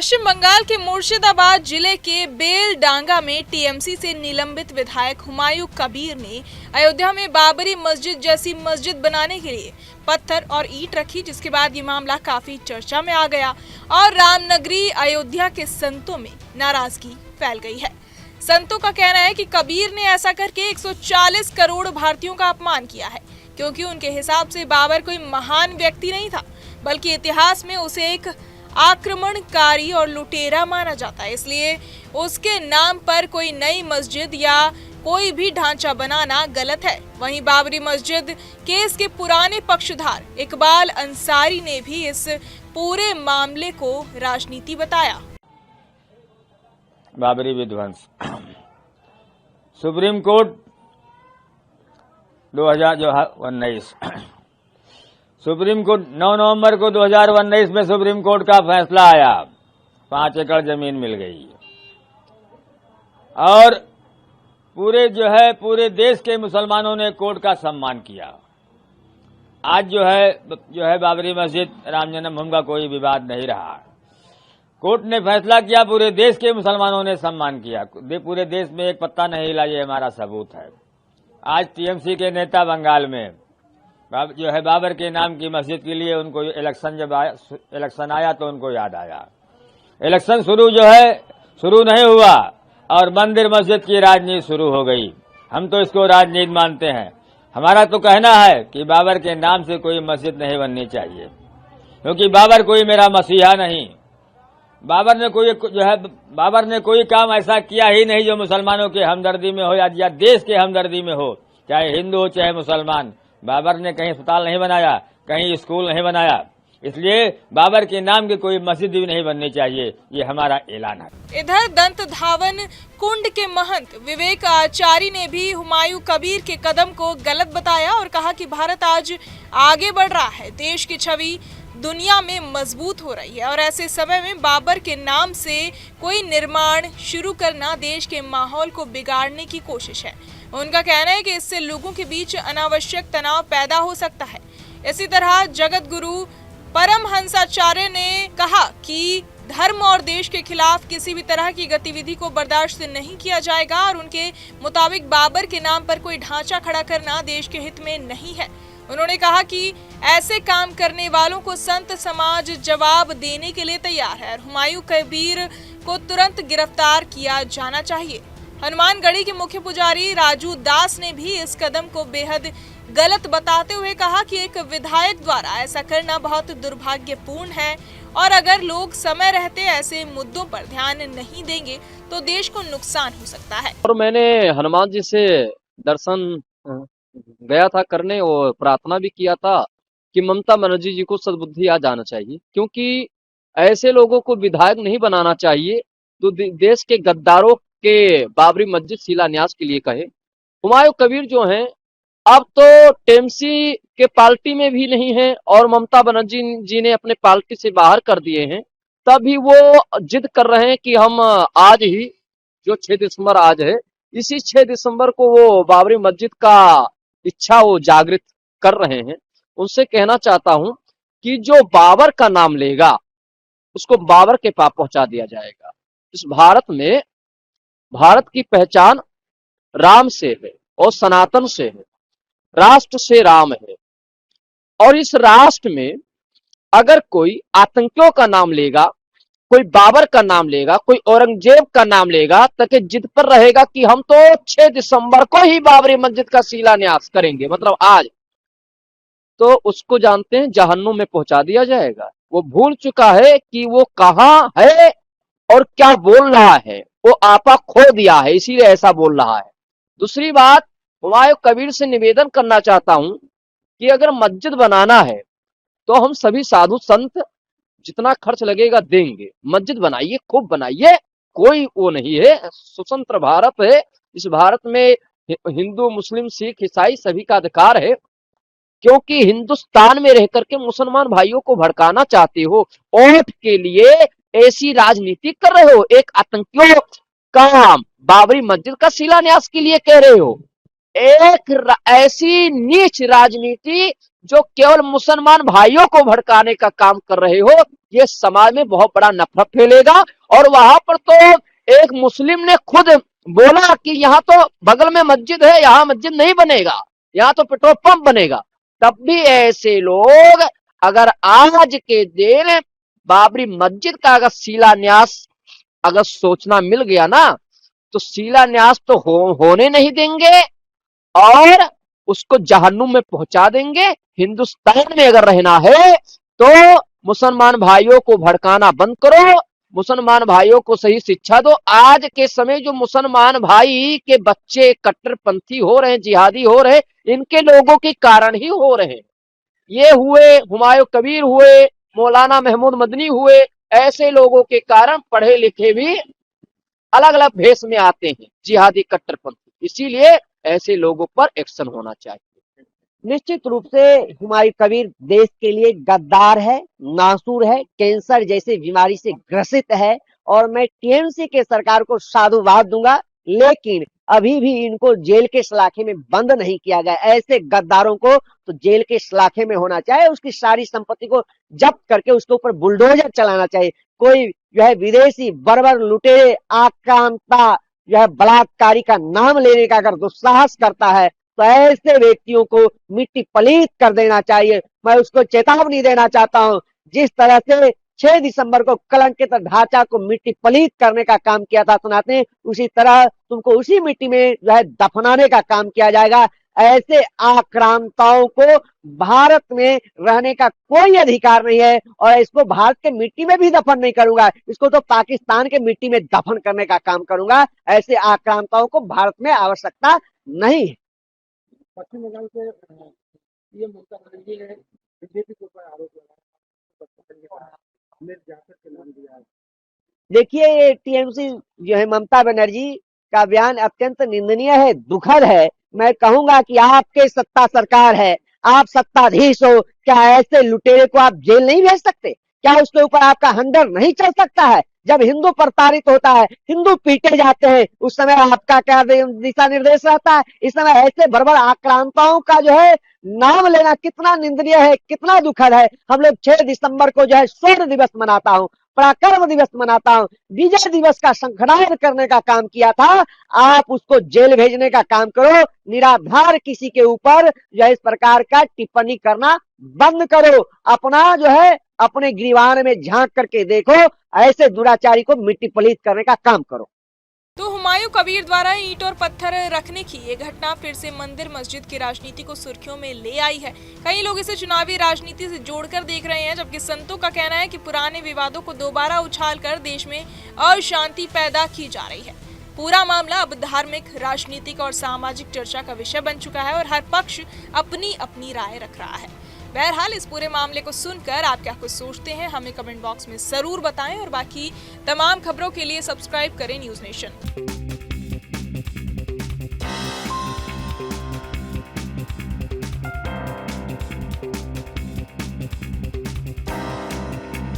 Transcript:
पश्चिम बंगाल के मुर्शिदाबाद जिले के बेलडांगा में टीएमसी से निलंबित विधायक हुमायूं कबीर ने अयोध्या में बाबरी मस्जिद जैसी मस्जिद बनाने के लिए पत्थर और ईंट रखी, जिसके बाद ये मामला काफी चर्चा में आ गया और रामनगरी अयोध्या के संतों में नाराजगी फैल गई है। संतों का कहना है कि कबीर ने ऐसा करके 140 करोड़ भारतीयों का अपमान किया है, क्योंकि उनके हिसाब से बाबर कोई महान व्यक्ति नहीं था, बल्कि इतिहास में उसे एक आक्रमणकारी और लुटेरा माना जाता है। इसलिए उसके नाम पर कोई नई मस्जिद या कोई भी ढांचा बनाना गलत है। वहीं बाबरी मस्जिद केस के पुराने पक्षधर इकबाल अंसारी ने भी इस पूरे मामले को राजनीति बताया। बाबरी विध्वंस सुप्रीम कोर्ट 2019 सुप्रीम कोर्ट 9 नवंबर को 2019 में सुप्रीम कोर्ट का फैसला आया, 5 एकड़ जमीन मिल गई और पूरे देश के मुसलमानों ने कोर्ट का सम्मान किया। आज जो है बाबरी मस्जिद राम जन्मभूमि का कोई विवाद नहीं रहा। कोर्ट ने फैसला किया, पूरे देश के मुसलमानों ने सम्मान किया, पूरे देश में एक पत्ता नहीं हिला, ये हमारा सबूत है। आज टीएमसी के नेता बंगाल में बाबर के नाम की मस्जिद के लिए उनको इलेक्शन आया तो उनको याद आया। इलेक्शन शुरू नहीं हुआ और मंदिर मस्जिद की राजनीति शुरू हो गई। हम तो इसको राजनीति मानते हैं। हमारा तो कहना है कि बाबर के नाम से कोई मस्जिद नहीं बननी चाहिए, क्योंकि बाबर कोई मेरा मसीहा नहीं। बाबर ने कोई काम ऐसा किया ही नहीं जो मुसलमानों के हमदर्दी में हो या देश के हमदर्दी में हो, चाहे हिंदू हो चाहे मुसलमान। बाबर ने कहीं अस्पताल नहीं बनाया, कहीं स्कूल नहीं बनाया, इसलिए बाबर के नाम की कोई मस्जिद भी नहीं बननी चाहिए, ये हमारा ऐलान है। इधर दंत धावन कुंड के महंत विवेक आचार्य ने भी हुमायूं कबीर के कदम को गलत बताया और कहा कि भारत आज आगे बढ़ रहा है, देश की छवि दुनिया में मजबूत हो रही है और ऐसे समय में बाबर के नाम से कोई निर्माण शुरू करना देश के माहौल को बिगाड़ने की कोशिश है। उनका कहना है कि इससे लोगों के बीच अनावश्यक तनाव पैदा हो सकता है। इसी तरह जगत गुरु परमहंसाचार्य ने कहा कि धर्म और देश के खिलाफ किसी भी तरह की गतिविधि को बर्दाश्त नहीं किया जाएगा और उनके मुताबिक बाबर के नाम पर कोई ढांचा खड़ा करना देश के हित में नहीं है। उन्होंने कहा कि ऐसे काम करने वालों को संत समाज जवाब देने के लिए तैयार है और हुमायूं कबीर को तुरंत गिरफ्तार किया जाना चाहिए। हनुमानगढ़ी के मुख्य पुजारी राजू दास ने भी इस कदम को बेहद गलत बताते हुए कहा कि एक विधायक द्वारा ऐसा करना बहुत दुर्भाग्यपूर्ण है और अगर लोग समय रहते ऐसे मुद्दों पर ध्यान नहीं देंगे तो देश को नुकसान हो सकता है। और मैंने हनुमान जी से दर्शन गया था करने और प्रार्थना भी किया था कि ममता बनर्जी जी को सद्बुद्धि आ जाना चाहिए, क्योंकि ऐसे लोगों को विधायक नहीं बनाना चाहिए तो देश के गद्दारों के बाबरी मस्जिद शिलान्यास के लिए कहे। हुमायूं कबीर जो हैं अब तो टीएमसी के पार्टी में भी नहीं है और ममता बनर्जी जी ने अपने पार्टी से बाहर कर दिए हैं, तभी वो जिद कर रहे हैं कि हम आज ही जो 6 दिसंबर आज है, इसी 6 दिसंबर को वो बाबरी मस्जिद का इच्छा वो जागृत कर रहे हैं। उनसे कहना चाहता हूं कि जो बाबर का नाम लेगा उसको बाबर के पास पहुंचा दिया जाएगा। इस भारत में भारत की पहचान राम से है और सनातन से है, राष्ट्र से राम है। और इस राष्ट्र में अगर कोई आतंकियों का नाम लेगा, कोई बाबर का नाम लेगा, कोई औरंगजेब का नाम लेगा, ताकि जिद पर रहेगा कि हम तो 6 दिसंबर को ही बाबरी मस्जिद का शिलान्यास करेंगे, मतलब आज, तो उसको जानते हैं जहन्नुम में पहुंचा दिया जाएगा। वो भूल चुका है कि वो कहां है और क्या बोल रहा है, वो आपा खो दिया है, इसीलिए ऐसा बोल रहा है। दूसरी बात, हुमायूं कबीर से निवेदन करना चाहता हूं कि अगर मस्जिद बनाना है तो हम सभी साधु संत जितना खर्च लगेगा देंगे, मस्जिद बनाइए, खूब बनाइए, कोई वो नहीं है। स्वतंत्र भारत है, इस भारत में हिंदू मुस्लिम सिख ईसाई सभी का अधिकार है। क्योंकि हिंदुस्तान में रह करके मुसलमान भाइयों को भड़काना चाहते हो, वोट के लिए ऐसी राजनीति कर रहे हो, एक आतंकियों का बाबरी मस्जिद का शिलान्यास के लिए कह रहे हो, एक ऐसी नीच राजनीति जो केवल मुसलमान भाइयों को भड़काने का काम कर रहे हो, ये समाज में बहुत बड़ा नफरत फैलेगा। और वहां पर तो एक मुस्लिम ने खुद बोला कि यहाँ तो बगल में मस्जिद है, यहाँ मस्जिद नहीं बनेगा, यहाँ तो पेट्रोल पंप बनेगा। तब भी ऐसे लोग अगर आज के दिन बाबरी मस्जिद का अगर शिलान्यास अगर सोचना मिल गया ना, तो शिलान्यास तो होने नहीं देंगे और उसको जहन्नुम में पहुंचा देंगे। हिंदुस्तान में अगर रहना है तो मुसलमान भाइयों को भड़काना बंद करो, मुसलमान भाइयों को सही शिक्षा दो। आज के समय जो मुसलमान भाई के बच्चे कट्टरपंथी हो रहे हैं, जिहादी हो रहे हैं, इनके लोगों के कारण ही हो रहे हैं। ये हुए हुमायूं कबीर हुए, मौलाना महमूद मदनी हुए, ऐसे लोगों के कारण पढ़े लिखे भी अलग अलग भेष में आते हैं, जिहादी कट्टरपंथी। इसीलिए ऐसे लोगों पर एक्शन होना चाहिए। निश्चित रूप से हुमायूं कबीर देश के लिए गद्दार है, नासूर है, कैंसर जैसी बीमारी से ग्रसित है और मैं टीएमसी के सरकार को साधुवाद दूंगा, लेकिन अभी भी इनको जेल के सलाखे में बंद नहीं किया गया। ऐसे गद्दारों को तो जेल के सलाखे में होना चाहिए, उसकी सारी संपत्ति को जब्त करके उसके ऊपर बुलडोजर चलाना चाहिए। कोई जो है विदेशी बर्बर लुटेरे आक्रांता जो है बलात्कारी का नाम लेने का अगर दुस्साहस करता है तो ऐसे व्यक्तियों को मिट्टी पलीत कर देना चाहिए। मैं उसको चेतावनी देना चाहता हूं, जिस तरह से 6 दिसंबर को कलंकित ढांचा को मिट्टी पलीत करने का काम किया था सनातनी, उसी तरह तुमको उसी मिट्टी में जो है दफनाने का काम किया जाएगा। ऐसे आक्रांताओं को भारत में रहने का कोई अधिकार नहीं है और इसको भारत के मिट्टी में भी दफन नहीं करूंगा, इसको तो पाकिस्तान के मिट्टी में दफन करने का काम करूंगा। ऐसे आक्रांताओं को भारत में आवश्यकता नहीं है। पश्चिम बंगाल से सीएम ममता बनर्जी ने बीजेपी के ऊपर आरोप लगाया, जाकर के नाम दिया है। देखिए, ये टीएमसी जो है ममता बनर्जी का बयान अत्यंत निंदनीय है, दुखद है। मैं कहूंगा कि आपके सत्ता सरकार है, आप सत्ताधीश हो, क्या ऐसे लुटेरे को आप जेल नहीं भेज सकते? क्या उसके ऊपर आपका हंडर नहीं चल सकता है? जब हिंदू प्रताड़ित होता है, हिंदू पीटे जाते हैं, उस समय आपका क्या दिशा निर्देश रहता है? इस समय ऐसे बर्बर आक्रांताओं का जो है नाम लेना कितना निंदनीय है, कितना दुखद है। हम लोग 6 दिसंबर को जो है स्वर्ण दिवस मनाता हूँ, पराक्रम दिवस मनाता हूँ, विजय दिवस का शंखनाद करने का काम किया था। आप उसको जेल भेजने का काम करो, निराधार किसी के ऊपर जो है इस प्रकार का टिप्पणी करना बंद करो। अपना जो है अपने गिरवान में झांक करके देखो, ऐसे दुराचारी को मिट्टी पलीत करने का काम करो। तो हुमायूं कबीर द्वारा ईंट और पत्थर रखने की ये घटना फिर से मंदिर मस्जिद की राजनीति को सुर्खियों में ले आई है। कई लोग इसे चुनावी राजनीति से जोड़कर देख रहे हैं, जबकि संतों का कहना है कि पुराने विवादों को दोबारा उछालकर देश में अशांति पैदा की जा रही है। पूरा मामला अब धार्मिक, राजनीतिक और सामाजिक चर्चा का विषय बन चुका है और हर पक्ष अपनी अपनी राय रख रहा है। बहरहाल इस पूरे मामले को सुनकर आप क्या कुछ सोचते हैं, हमें कमेंट बॉक्स में जरूर बताएं और बाकी तमाम खबरों के लिए सब्सक्राइब करें न्यूज़ नेशन।